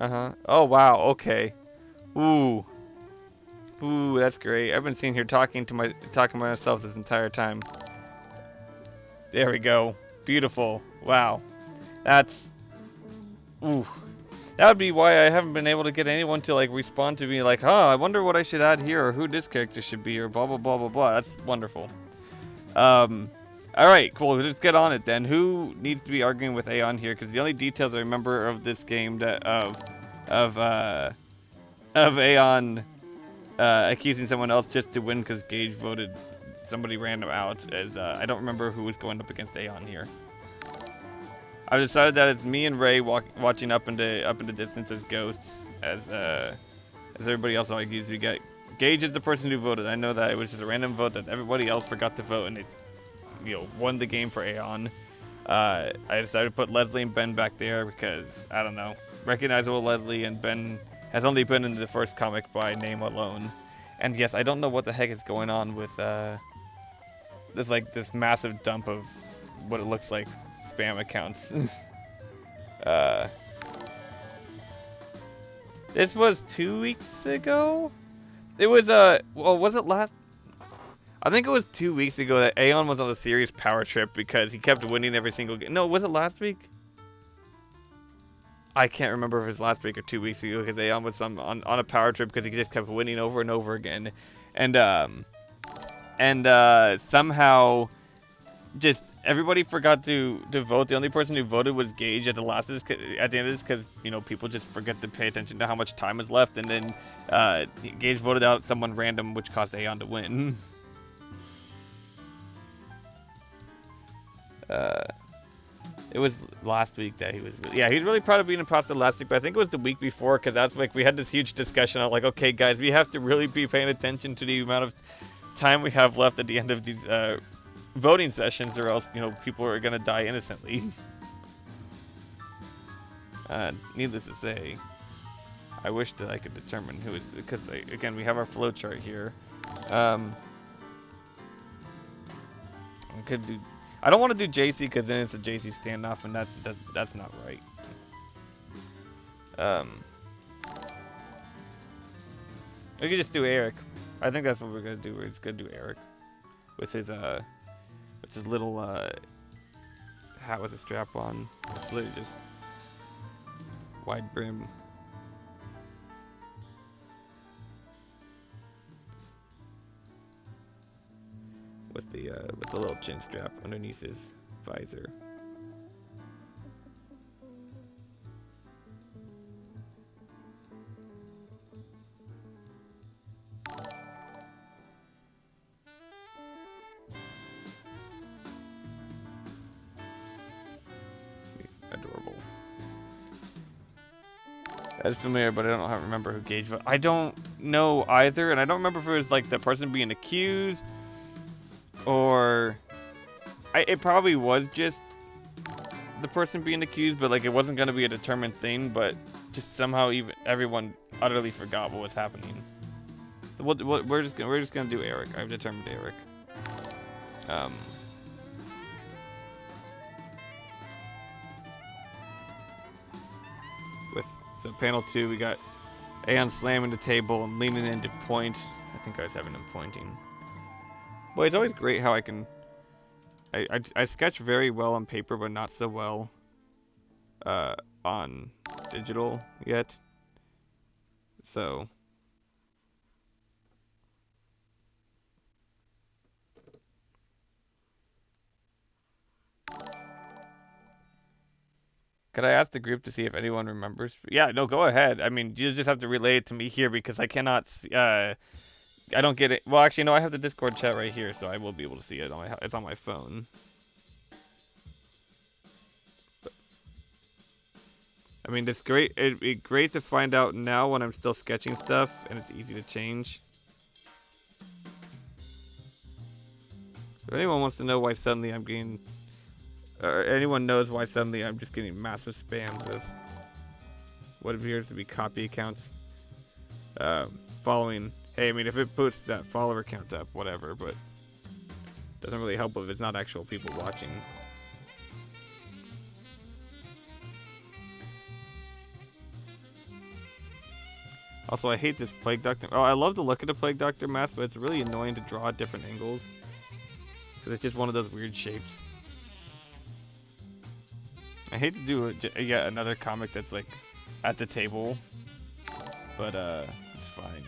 Uh-huh. Oh, wow. Okay. Ooh. Ooh, that's great. I've been sitting here talking to myself this entire time. There we go. Beautiful. Wow. That's ooh. That would be why I haven't been able to get anyone to like respond to me like, "Huh, I wonder what I should add here or who this character should be or blah blah blah blah blah." That's wonderful. All right, cool. Let's get on it then. Who needs to be arguing with Aeon here? Because the only details I remember of this game that of uh of Aeon accusing someone else just to win because Gage voted somebody random out is I don't remember who was going up against Aeon here. I've decided that it's me and Ray watching up into distance as ghosts as everybody else argues. We got Gage is the person who voted. I know that it was just a random vote that everybody else forgot to vote and it won the game for Aeon. I decided to put Leslie and Ben back there because I don't know, recognizable Leslie and Ben has only been in the first comic by name alone. And yes, I don't know what the heck is going on with this massive dump of what it looks like spam accounts. uh, this was 2 weeks ago. It was well, was it last? I think it was 2 weeks ago that Aeon was on a serious power trip because he kept winning every single game. No, was it last week? I can't remember if it was last week or 2 weeks ago because Aeon was on a power trip because he just kept winning over and over again, and somehow just everybody forgot to vote. The only person who voted was Gage at the end of this because people just forget to pay attention to how much time is left, and then Gage voted out someone random, which caused Aeon to win. It was last week that he was really proud of being imposter last week, but I think it was the week before because that's like we had this huge discussion on like, okay guys, we have to really be paying attention to the amount of time we have left at the end of these voting sessions, or else people are gonna die innocently. Needless to say, I wish that I could determine who is, because again we have our flowchart here. I could do. I don't want to do JC because then it's a JC standoff, and that's not right. We could just do Eric. I think that's what we're gonna do. We're just gonna do Eric with his little hat with a strap on. It's literally just wide brim. With the little chin strap underneath his visor. Adorable. That is familiar, but I don't remember who Gage was. I don't know either, and I don't remember if it was like the person being accused or it probably was just the person being accused, but like it wasn't gonna be a determined thing, but just somehow even everyone utterly forgot what was happening. So we're just gonna do Eric. I've determined Eric. So panel 2, we got Aeon slamming the table and leaning into point. I think I was having him pointing. Boy, it's always great how I can. I sketch very well on paper, but not so well on digital yet. So. Could I ask the group to see if anyone remembers? Yeah, no, go ahead. I mean, you just have to relay it to me here because I cannot see, I don't get it. Well, actually, no, I have the Discord chat right here, so I will be able to see it. It's on my phone. But, I mean, it's great. It'd be great to find out now when I'm still sketching stuff, and it's easy to change. If anyone wants to know why suddenly I'm getting... Or anyone knows why suddenly I'm just getting massive spams of what appears to be copy accounts following. Hey, I mean, if it puts that follower count up, whatever, but doesn't really help if it's not actual people watching. Also, I hate this Plague Doctor. Oh, I love the look of the Plague Doctor mask, but it's really annoying to draw at different angles. Because it's just one of those weird shapes. I hate to do yet another comic that's like at the table, but it's fine.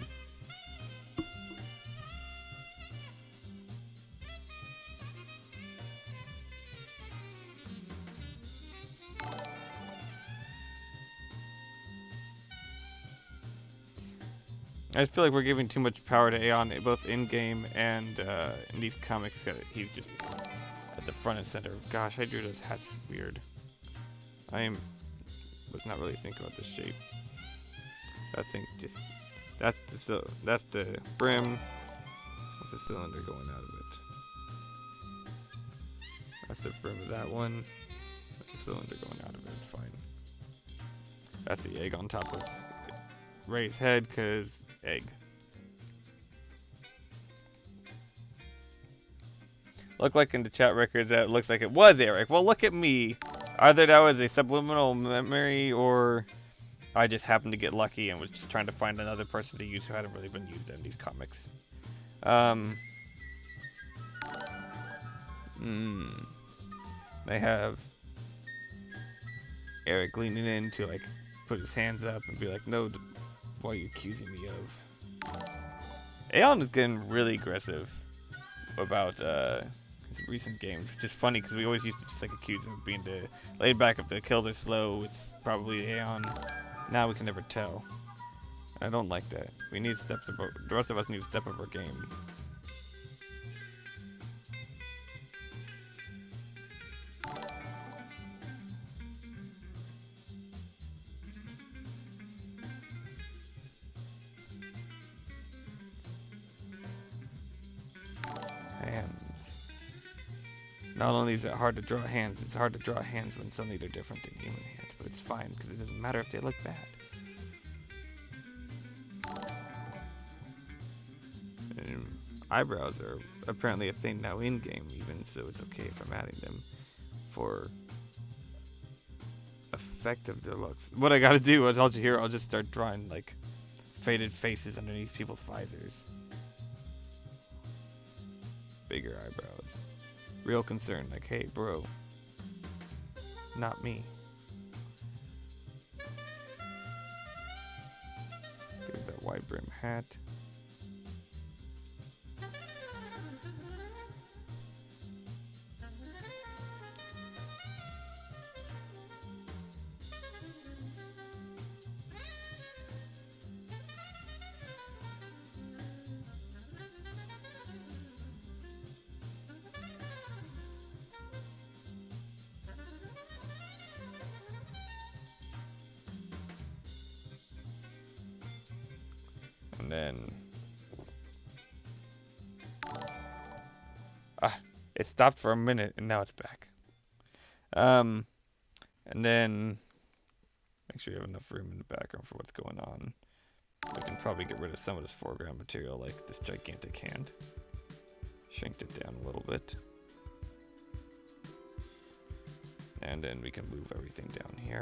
I feel like we're giving too much power to Aeon, both in-game and in these comics. He's just at the front and center. Gosh, I drew those hats weird. Was not really thinking about the shape. I think just that's the brim. That's the cylinder going out of it. That's the brim of that one. That's the cylinder going out of it. It's fine. That's the egg on top of Ray's head, cause egg. Look like in the chat records that it looks like it was Eric. Well, look at me. Either that was a subliminal memory, or I just happened to get lucky and was just trying to find another person to use who hadn't really been used in these comics. They have Eric leaning in to like put his hands up and be like, "No, what are you accusing me of?" Aeon is getting really aggressive about his recent games, which is funny because we always used to just like accuse him of being laid back. If the kills are slow, it's probably Aeon. Now we can never tell. I don't like that. We need steps up. The rest of us need to step up our game. Not only is it hard to draw hands, it's hard to draw hands when suddenly they're different than human hands, but it's fine because it doesn't matter if they look bad. And eyebrows are apparently a thing now in-game even, so it's okay if I'm adding them for effect of their looks. What I gotta do, I told you here, I'll just start drawing like faded faces underneath people's visors. Bigger eyebrows. Real concern, like, hey, bro, not me. Give that wide brim hat. And then it stopped for a minute and now it's back. And then make sure you have enough room in the background for what's going on. We can probably get rid of some of this foreground material, like this gigantic hand. Shrink it down a little bit. And then we can move everything down here.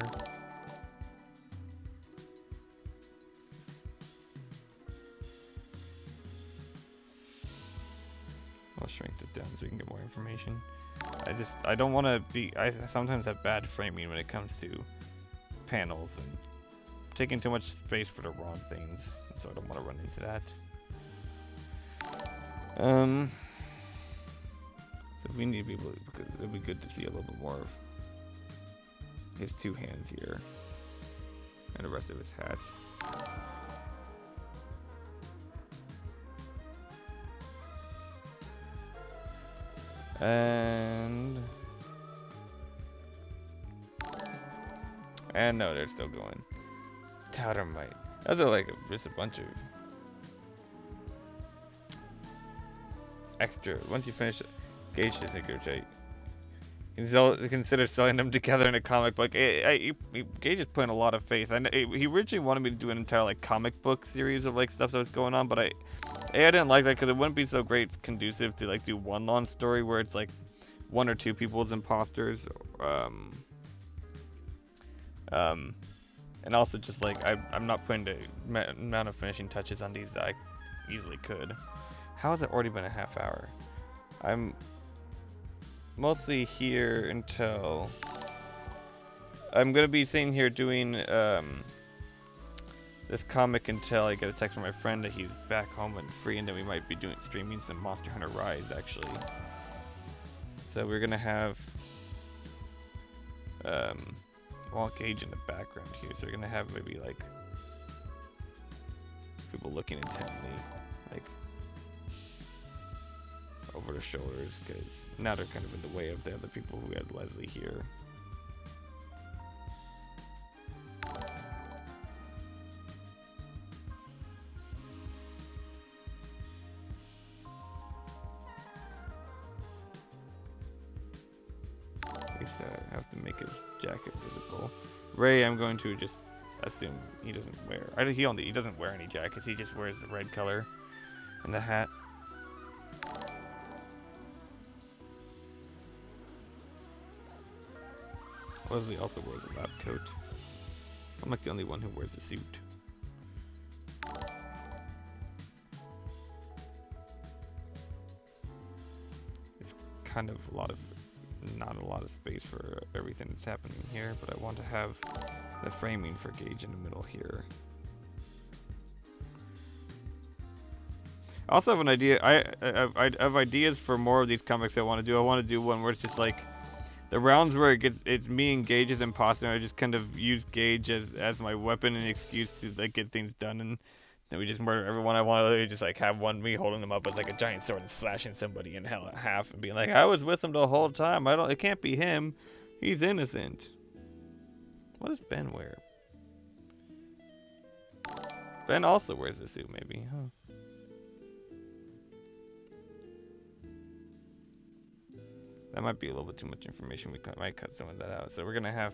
I'll shrink it down so we can get more information. I don't want to be, I sometimes have bad framing when it comes to panels and taking too much space for the wrong things, so I don't want to run into that. So we need people, because it'd be good to see a little bit more of his two hands here and the rest of his hat. And no, they're still going. Tautermite. Those are like just a bunch of extra. Once you finish Gage Disintegrate, consider selling them together in a comic book. Gage is putting a lot of faith. He originally wanted me to do an entire like comic book series of like stuff that was going on, but I didn't like that because it wouldn't be so great conducive to like do one long story where it's like one or two people as imposters. And also just like, I'm not putting the amount of finishing touches on these that I easily could. How has it already been a half hour? I'm mostly here until... I'm gonna be sitting here doing this comic until I get a text from my friend that he's back home and free, and then we might be streaming some Monster Hunter Rise actually. So we're gonna have well, Gage in the background here, so we're gonna have maybe like people looking intently, like over their shoulders, because now they're kind of in the way of the other people who had Leslie here. I have to make his jacket visible. Ray, I'm going to just assume he doesn't wear. He doesn't wear any jackets. He just wears the red color and the hat. Leslie also wears a lab coat. I'm like the only one who wears a suit. It's kind of not a lot of space for everything that's happening here, but I want to have the framing for Gage in the middle here. I also have an idea. I have ideas for more of these comics I want to do. I want to do one where it's just like the rounds where it's me and Gage as imposter, and I just kind of use Gage as my weapon and excuse to like get things done, and then we just murder everyone. I want to just like have me holding them up as like a giant sword and slashing somebody in half and being like, I was with him the whole time. It can't be him. He's innocent. What does Ben wear? Ben also wears a suit, maybe, huh? That might be a little bit too much information. We might cut some of that out. So we're gonna have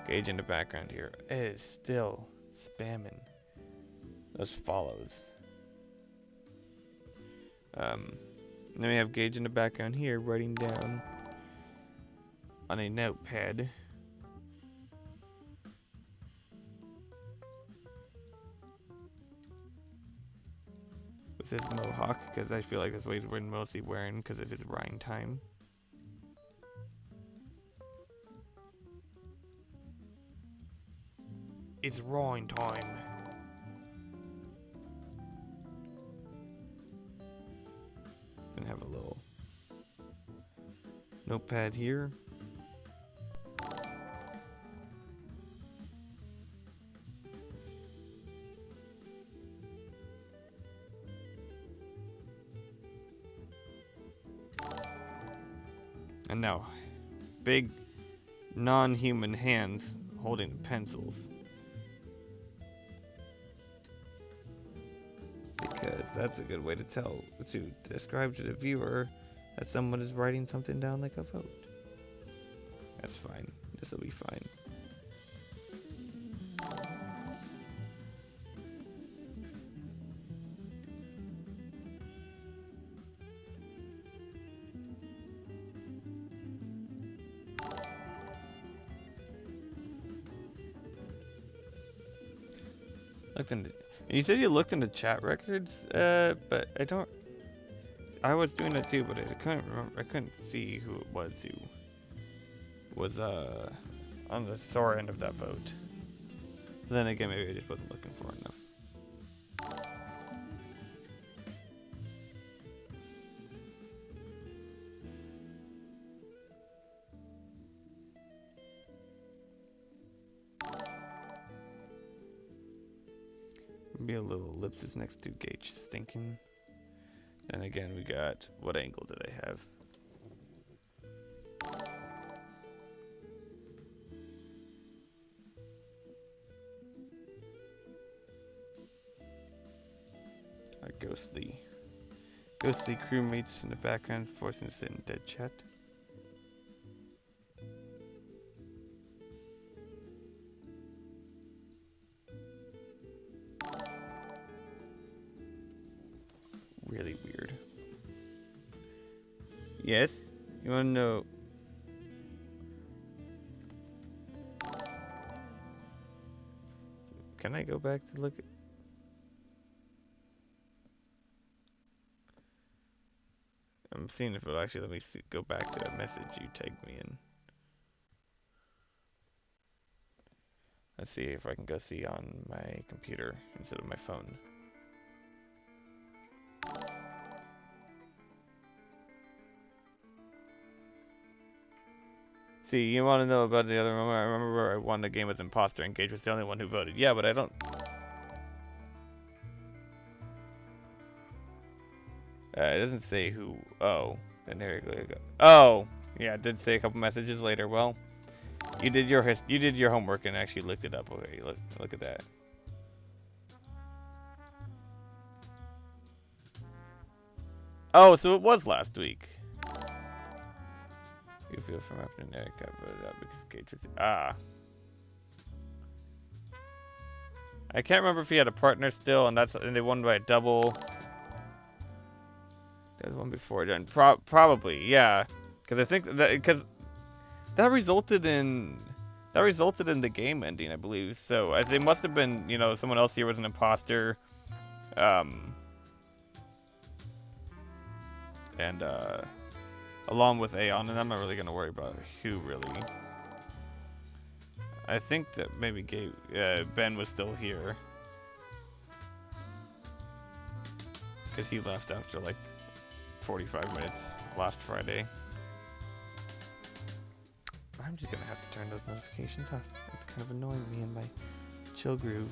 Gage in the background here. It is still spamming those follows. Then we have Gage in the background here, writing down on a notepad. With his mohawk, because I feel like that's what he's mostly wearing because of his rhyme time. It's rhyme time. Gonna have a little notepad here. And now, big non-human hands holding pencils. Because that's a good way to describe to the viewer that someone is writing something down like a vote. That's fine. This will be fine. And you said you looked into chat records, but I don't. I was doing that too, but I couldn't remember. I couldn't see who it was who was on the sore end of that vote. But then again, maybe I just wasn't looking for enough. Maybe a little ellipsis next to Gage stinking. And again, we got, what angle did I have? Our ghostly crewmates in the background forcing to sit in dead chat. Really weird. Yes? You wanna know? can I go back to look at... I'm seeing if it'll actually let me go back to that message you tagged me in. Let's see if I can go see on my computer instead of my phone. See, you want to know about the other moment? I remember I won the game as imposter and Gage was the only one who voted. Yeah, but I don't... it doesn't say who... Oh. And there you go. Oh! Yeah, it did say a couple messages later. Well, you did your homework and actually looked it up. Okay, look at that. Oh, so it was last week. You feel from after Eric got voted out because Gage was... Ah. I can't remember if he had a partner still, and they won by a double. There's one before done. Probably, yeah. Because I think that resulted in the game ending, I believe. So they must have been, you know, someone else here was an imposter, and along with Aeon, and I'm not really gonna worry about who really. I think that maybe Ben was still here because he left after like 45 minutes last Friday. I'm just gonna have to turn those notifications off. It's kind of annoying me in my chill groove.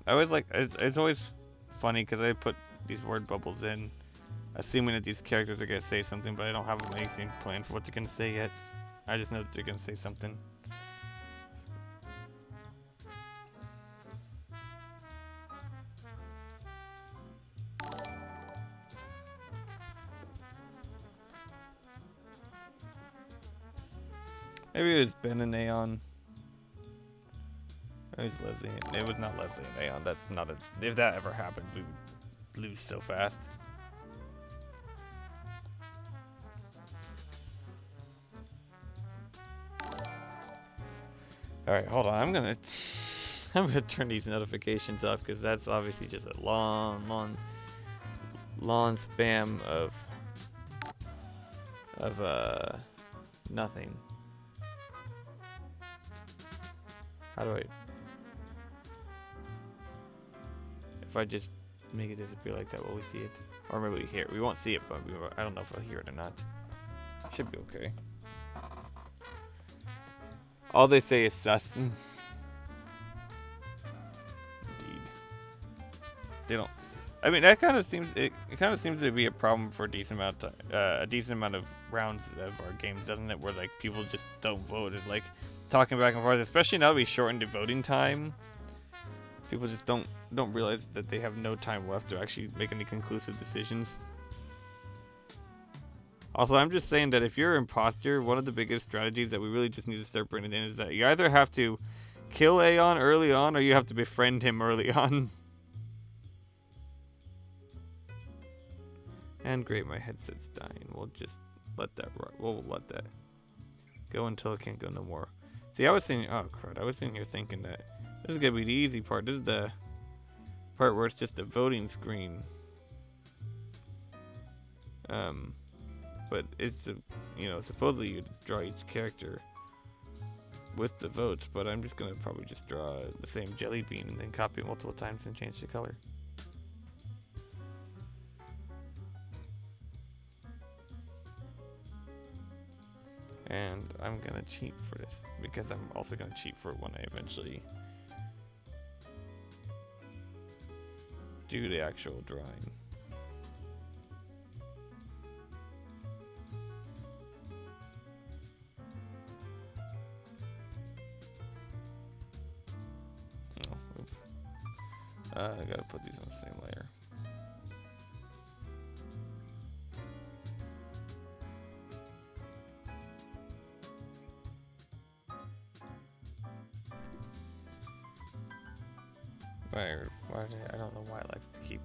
I always like, it's always funny because I put these word bubbles in, assuming that these characters are going to say something, but I don't have anything planned for what they're going to say yet. I just know that they're going to say something. Maybe it was Ben and Aeon. It was Leslie. It was not Leslie and Aeon. That's not a... If that ever happened, we would lose so fast. Alright, hold on. I'm gonna turn these notifications off because that's obviously just a long spam of nothing. How do I... If I just make it disappear like that, will we see it? Or maybe we hear it. We won't see it, but I don't know if I'll hear it or not. Should be okay. All they say is sus. Indeed. They don't... I mean, that kind of seems... It kind of seems to be a problem for a decent amount of rounds of our games, doesn't it? Where, like, people just don't vote. It's like talking back and forth, especially now that we shortened the voting time. People just don't realize that they have no time left to actually make any conclusive decisions. Also, I'm just saying that if you're an imposter, one of the biggest strategies that we really just need to start bringing in is that you either have to kill Aeon early on, or you have to befriend him early on. And great, my headset's dying. We'll just let that we'll let that go until it can't go no more. See, I was thinking, oh crud, I was sitting here thinking that this is gonna be the easy part. This is the part where it's just a voting screen. But it's supposedly you draw each character with the votes, but I'm just gonna probably just draw the same jelly bean and then copy it multiple times and change the color. And I'm gonna cheat for this because I'm also gonna cheat for it when I eventually do the actual drawing. I gotta put these on the same layer. I don't know why it likes to keep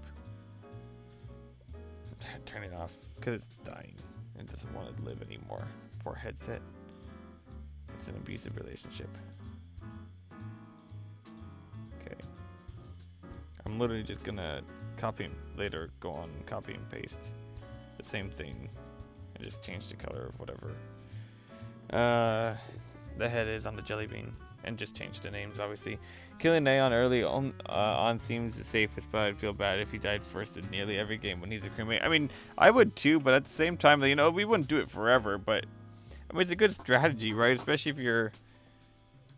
turning off. Because it's dying. It doesn't want to live anymore. Poor headset. It's an abusive relationship. Okay. I'm literally just gonna later go on copy and paste the same thing and just change the color of whatever the head is on the jelly bean, and just change the names, obviously. Killing Neon early on seems the safest, but I'd feel bad if he died first in nearly every game when he's a crewmate. I mean, I would too, but at the same time, you know, we wouldn't do it forever, but I mean, it's a good strategy, right? Especially if you're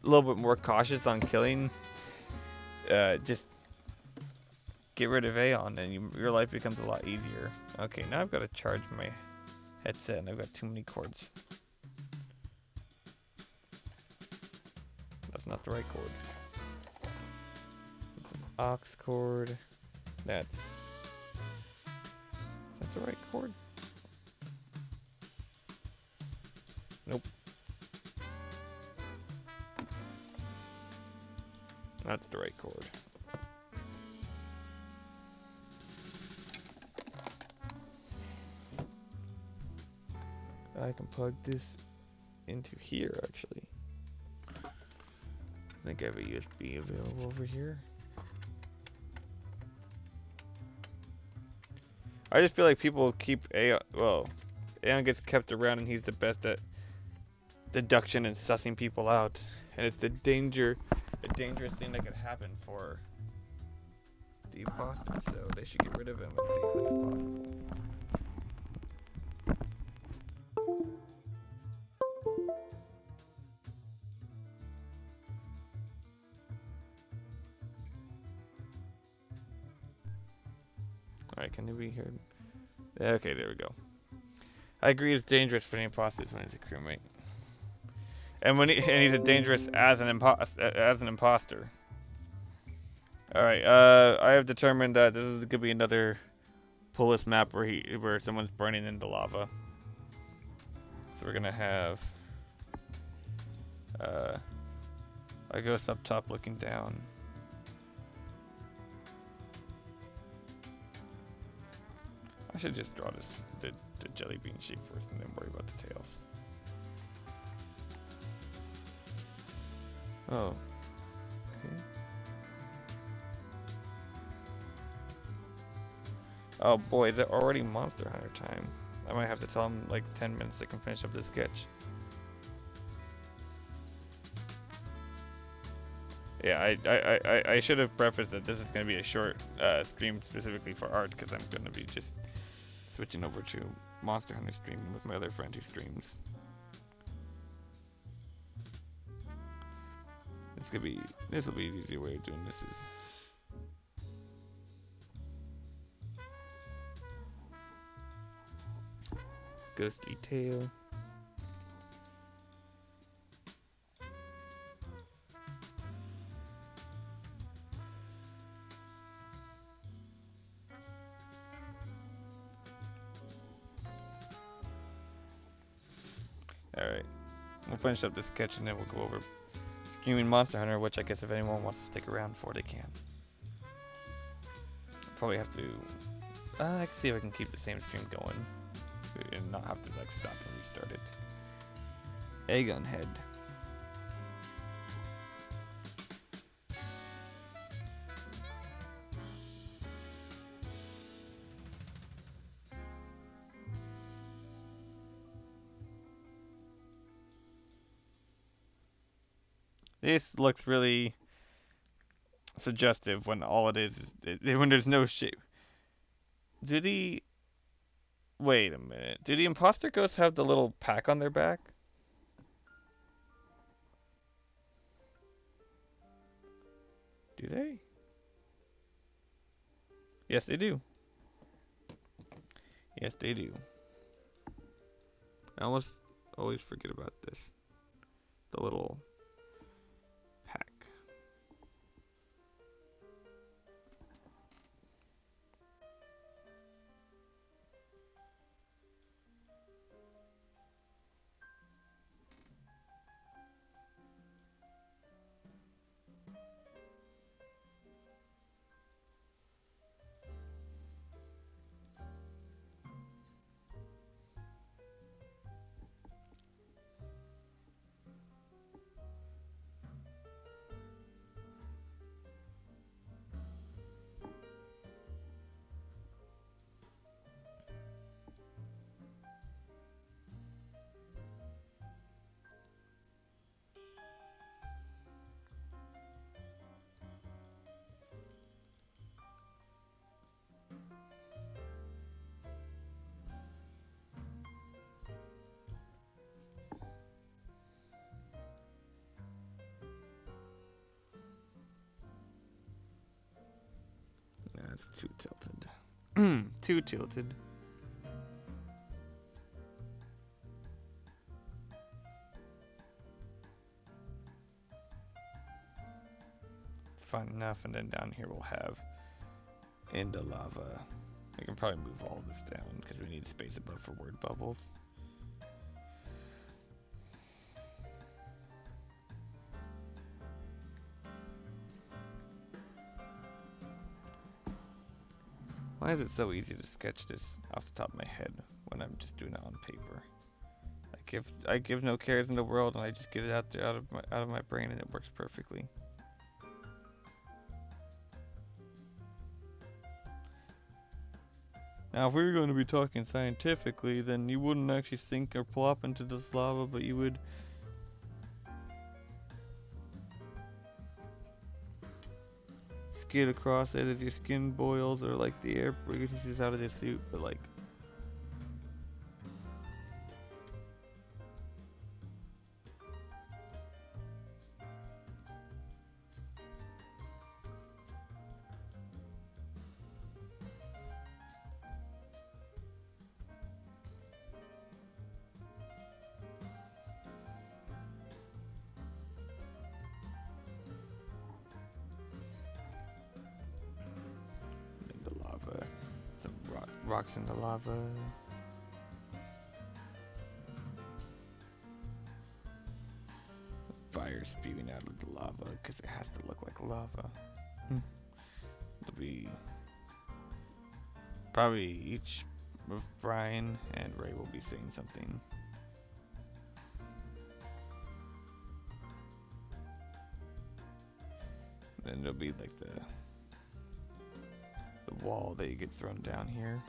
a little bit more cautious on killing. Just get rid of Aeon and your life becomes a lot easier. Okay, now I've got to charge my headset and I've got too many cords. That's not the right cord. It's an aux cord. That's... Is that the right cord? Nope. That's the right cord. I can plug this into here, actually. I think I have a USB available over here. I just feel like people keep Aeon gets kept around and he's the best at deduction and sussing people out. And it's a dangerous thing that could happen for the imposter, so they should get rid of him as quickly as possible. Alright, can it be here? Okay, there we go. I agree it's dangerous for the imposters when he's a crewmate. And he's a dangerous as an imposter. Alright, I have determined that this is gonna be another Polis map where someone's burning into lava. So we're gonna have a ghost up top looking down. I should just draw the jelly bean shape first and then worry about the tails. Oh. Okay. Oh boy, is it already Monster Hunter time? I might have to tell him like 10 minutes I can finish up this sketch. Yeah, I should have prefaced that this is going to be a short stream specifically for art, because I'm going to be just switching over to Monster Hunter streaming with my other friend who streams. This will be an easier way of doing this. Ghostly tail. Alright, we'll finish up this sketch and then we'll go over streaming Monster Hunter, which I guess if anyone wants to stick around for, they can. Probably have to, I can see if I can keep the same stream going and not have to like stop and restart it. Aegon head. This looks really suggestive when all it is when there's no shape. Do the... Wait a minute. Do the imposter ghosts have the little pack on their back? Do they? Yes, they do. Yes, they do. I almost always forget about this. The little pack. That's too tilted. Too tilted. It's fine enough, and then down here we'll have into lava. We can probably move all this down because we need space above for word bubbles. Why is it so easy to sketch this off the top of my head when I'm just doing it on paper? I give no cares in the world, and I just get it out there out of my brain, and it works perfectly. Now, if we were going to be talking scientifically, then you wouldn't actually sink or plop into this lava, but you would skid across it as your skin boils, or like the air breathes out of your suit, but like. Rocks in the lava. Fire spewing out of the lava because it has to look like lava. It'll be probably each of Brian and Ray will be saying something. Then there'll be like the wall that you get thrown down here.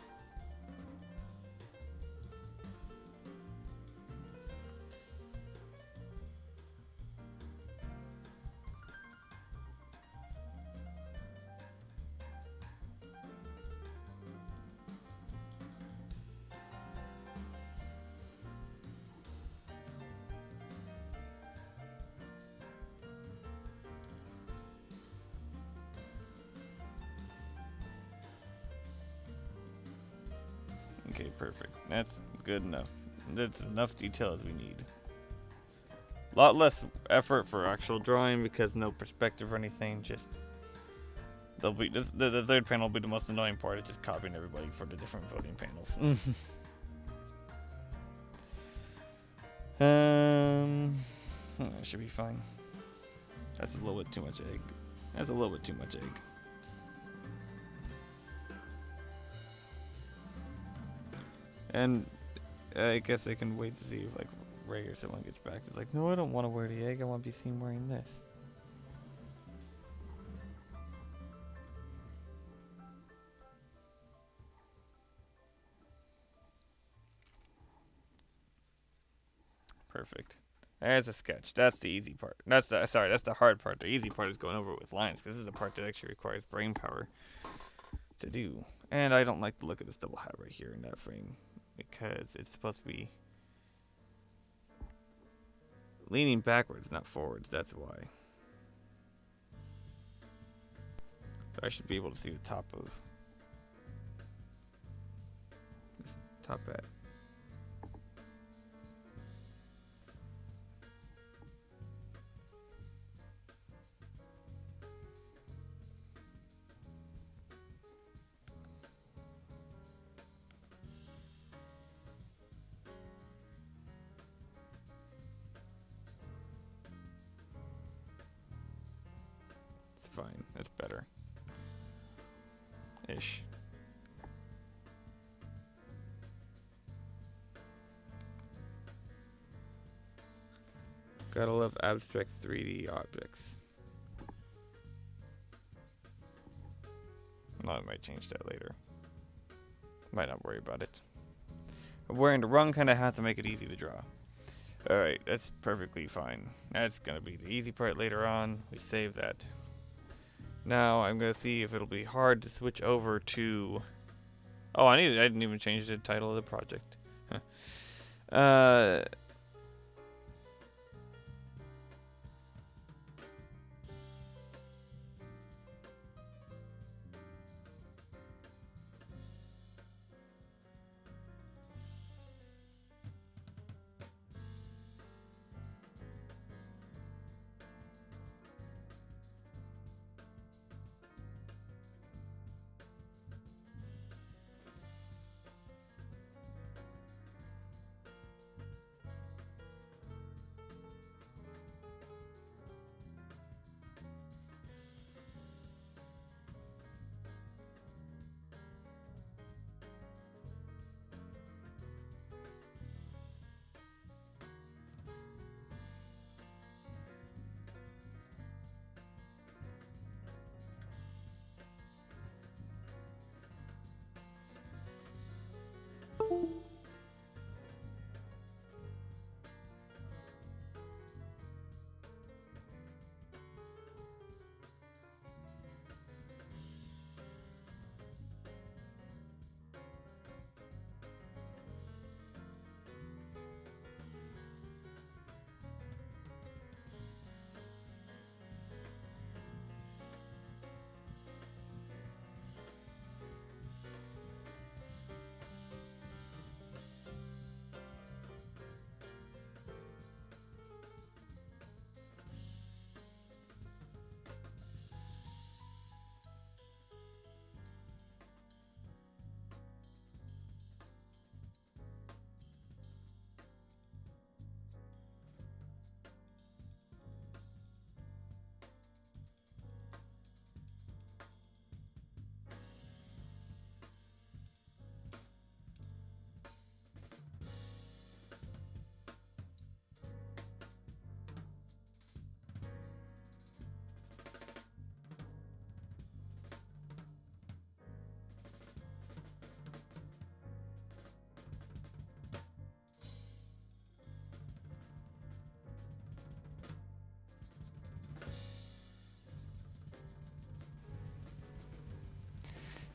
Okay, perfect. That's good enough. That's enough detail as we need. A lot less effort for actual drawing because no perspective or anything. Just they'll be the third panel will be the most annoying part. Of just copying everybody for the different voting panels. That should be fine. That's a little bit too much egg. That's a little bit too much egg. And I guess I can wait to see if like Ray or someone gets back. It's like, no, I don't want to wear the egg. I want to be seen wearing this. Perfect. There's a sketch. That's the easy part. That's the hard part. The easy part is going over it with lines, because this is a part that actually requires brain power to do. And I don't like the look of this double hat right here in that frame, because it's supposed to be leaning backwards, not forwards. That's why. So I should be able to see the top of this top hat. Fine, that's better. Ish. Gotta love abstract 3D objects. Well, I might change that later. Might not worry about it. I'm wearing the wrong kind of hat to make it easy to draw. Alright, that's perfectly fine. That's gonna be the easy part later on. We save that. Now I'm gonna see if it'll be hard to switch over to. Oh, I didn't even change the title of the project.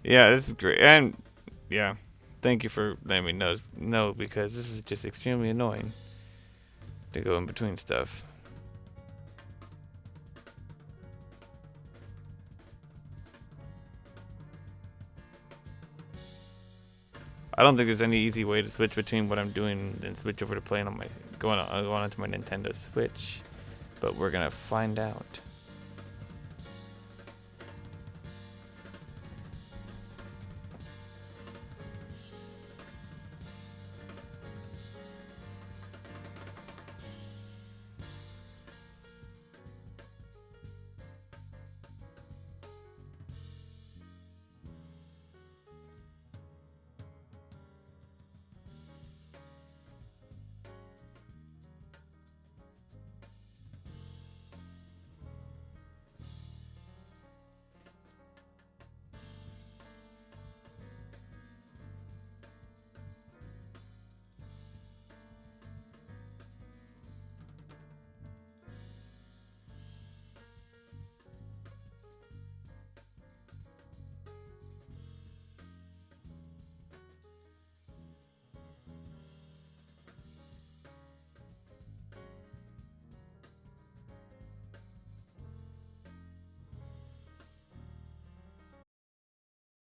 Yeah, this is great. And yeah, thank you for letting me know because this is just extremely annoying to go in between stuff. I don't think there's any easy way to switch between what I'm doing and switch over to playing on my going on onto my Nintendo Switch, but we're gonna find out.